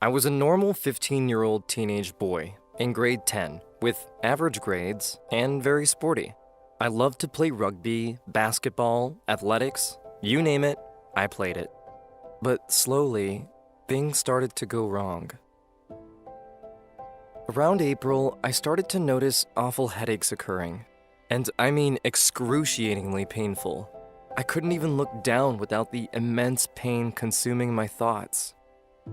I was a normal 15-year-old teenage boy in grade 10 with average grades and very sporty. I loved to play rugby, basketball, athletics, you name it, I played it. But slowly, things started to go wrong. Around April, I started to notice awful headaches occurring. And I mean excruciatingly painful. I couldn't even look down without the immense pain consuming my thoughts.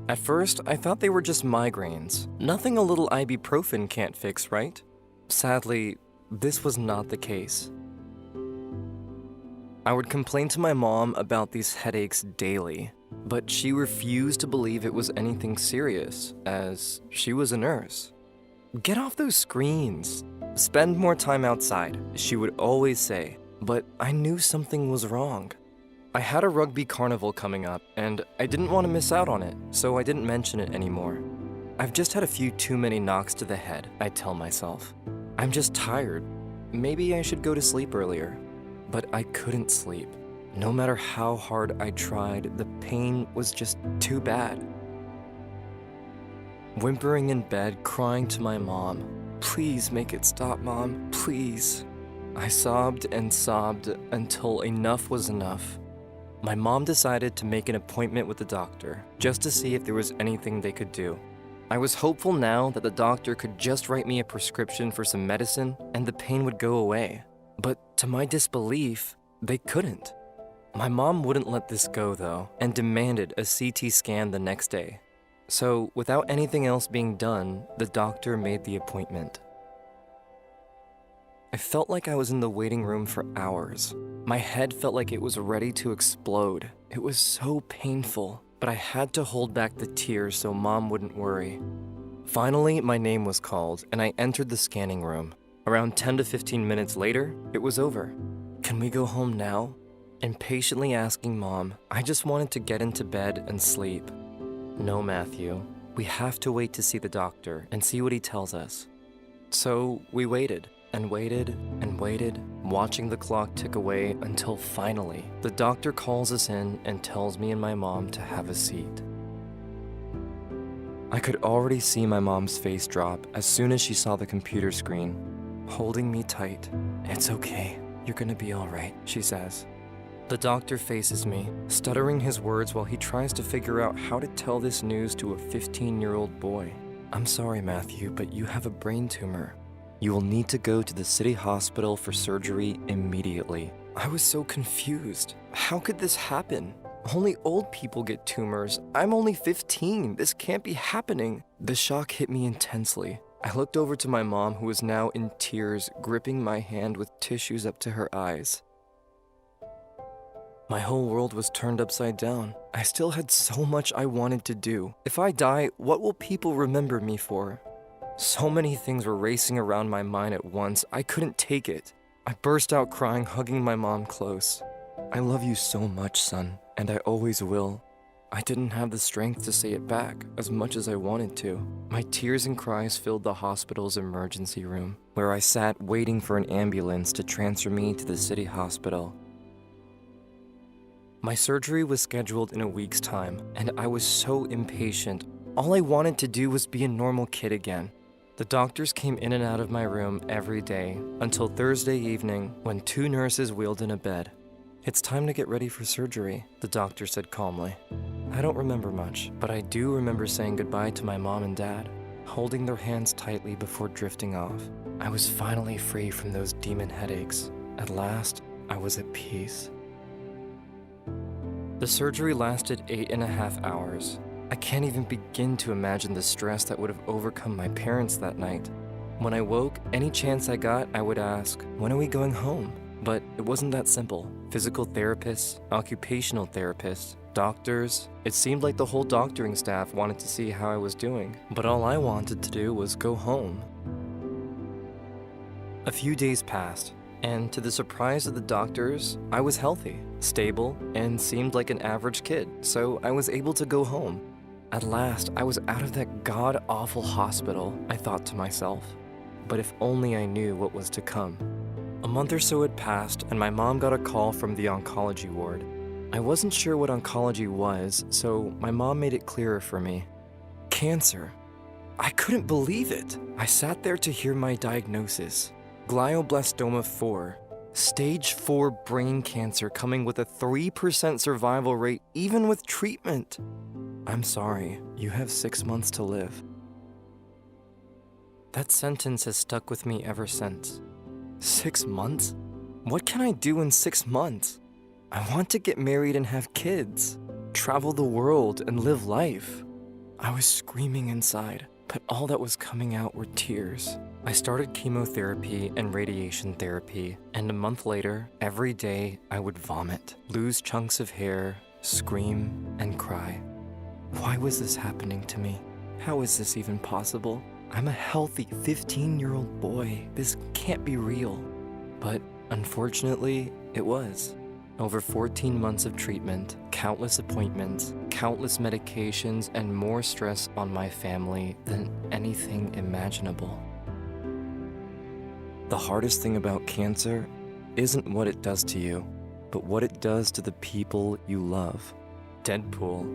At first, I thought they were just migraines. Nothing a little ibuprofen can't fix, right? Sadly, this was not the case. I would complain to my mom about these headaches daily, but she refused to believe it was anything serious, as she was a nurse. Get off those screens. Spend more time outside, she would always say, but I knew something was wrong. I had a rugby carnival coming up, and I didn't want to miss out on it, so I didn't mention it anymore. I've just had a few too many knocks to the head, I tell myself. I'm just tired. Maybe I should go to sleep earlier. But I couldn't sleep. No matter how hard I tried, the pain was just too bad. Whimpering in bed, crying to my mom, "Please make it stop, Mom, please." I sobbed and sobbed until enough was enough. My mom decided to make an appointment with the doctor, just to see if there was anything they could do. I was hopeful now that the doctor could just write me a prescription for some medicine and the pain would go away. But to my disbelief, they couldn't. My mom wouldn't let this go though, and demanded a CT scan the next day. So without anything else being done, the doctor made the appointment. I felt like I was in the waiting room for hours. My head felt like it was ready to explode. It was so painful, but I had to hold back the tears so Mom wouldn't worry. Finally, my name was called, and I entered the scanning room. Around 10 to 15 minutes later, it was over. "Can we go home now?" Impatiently asking Mom, I just wanted to get into bed and sleep. "No, Matthew. We have to wait to see the doctor and see what he tells us." So we waited and waited and waited, watching the clock tick away until finally, the doctor calls us in and tells me and my mom to have a seat. I could already see my mom's face drop as soon as she saw the computer screen, holding me tight. "It's okay. You're gonna be all right," she says. The doctor faces me, stuttering his words while he tries to figure out how to tell this news to a 15-year-old boy. "I'm sorry, Matthew, but you have a brain tumor. You will need to go to the city hospital for surgery immediately." I was so confused. How could this happen? Only old people get tumors. I'm only 15. This can't be happening. The shock hit me intensely. I looked over to my mom, who was now in tears, gripping my hand with tissues up to her eyes. My whole world was turned upside down. I still had so much I wanted to do. If I die, what will people remember me for? So many things were racing around my mind at once, I couldn't take it. I burst out crying, hugging my mom close. "I love you so much, son, and I always will." I didn't have the strength to say it back, as much as I wanted to. My tears and cries filled the hospital's emergency room, where I sat waiting for an ambulance to transfer me to the city hospital. My surgery was scheduled in a week's time, and I was so impatient. All I wanted to do was be a normal kid again. The doctors came in and out of my room every day until Thursday evening when 2 nurses wheeled in a bed. "It's time to get ready for surgery," the doctor said calmly. I don't remember much, but I do remember saying goodbye to my mom and dad, holding their hands tightly before drifting off. I was finally free from those demon headaches. At last, I was at peace. The surgery lasted 8.5 hours. I can't even begin to imagine the stress that would have overcome my parents that night. When I woke, any chance I got, I would ask, "When are we going home?" But it wasn't that simple. Physical therapists, occupational therapists, doctors. It seemed like the whole doctoring staff wanted to see how I was doing, but all I wanted to do was go home. A few days passed, and to the surprise of the doctors, I was healthy, stable, and seemed like an average kid, so I was able to go home. At last, I was out of that god-awful hospital, I thought to myself. But if only I knew what was to come. A month or so had passed, and my mom got a call from the oncology ward. I wasn't sure what oncology was, so my mom made it clearer for me. Cancer. I couldn't believe it. I sat there to hear my diagnosis. Glioblastoma 4. Stage 4 brain cancer coming with a 3% survival rate even with treatment. I'm sorry, you have 6 months to live. That sentence has stuck with me ever since. 6 months? What can I do in 6 months? I want to get married and have kids, travel the world and live life. I was screaming inside, but all that was coming out were tears. I started chemotherapy and radiation therapy, and a month later, every day I would vomit, lose chunks of hair, scream, and cry. Why was this happening to me? How is this even possible? I'm a healthy 15-year-old boy. This can't be real. But unfortunately, it was. Over 14 months of treatment, countless appointments, countless medications, and more stress on my family than anything imaginable. The hardest thing about cancer isn't what it does to you, but what it does to the people you love. Deadpool.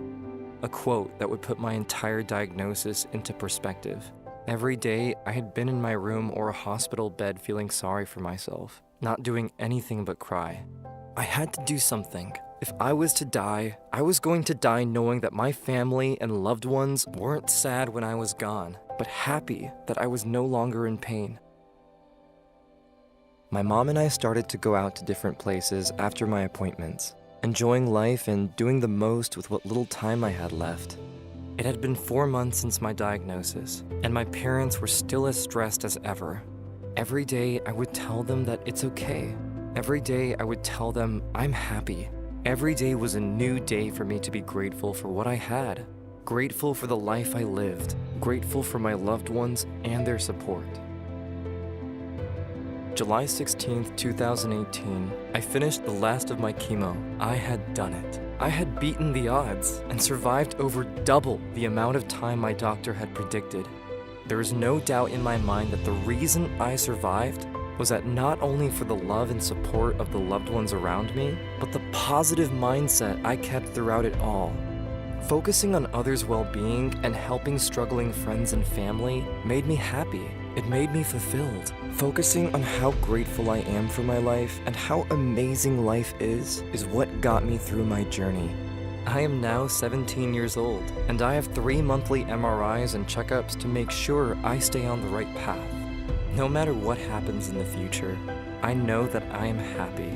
A quote that would put my entire diagnosis into perspective. Every day, I had been in my room or a hospital bed feeling sorry for myself, not doing anything but cry. I had to do something. If I was to die, I was going to die knowing that my family and loved ones weren't sad when I was gone, but happy that I was no longer in pain. My mom and I started to go out to different places after my appointments, enjoying life and doing the most with what little time I had left. It had been 4 months since my diagnosis, and my parents were still as stressed as ever. Every day, I would tell them that it's okay. Every day, I would tell them I'm happy. Every day was a new day for me to be grateful for what I had, grateful for the life I lived, grateful for my loved ones and their support. July 16th, 2018, I finished the last of my chemo. I had done it. I had beaten the odds and survived over double the amount of time my doctor had predicted. There is no doubt in my mind that the reason I survived was that not only for the love and support of the loved ones around me, but the positive mindset I kept throughout it all. Focusing on others' well-being and helping struggling friends and family made me happy. It made me fulfilled. Focusing on how grateful I am for my life and how amazing life is what got me through my journey. I am now 17 years old, and I have 3 monthly MRIs and checkups to make sure I stay on the right path. No matter what happens in the future, I know that I am happy.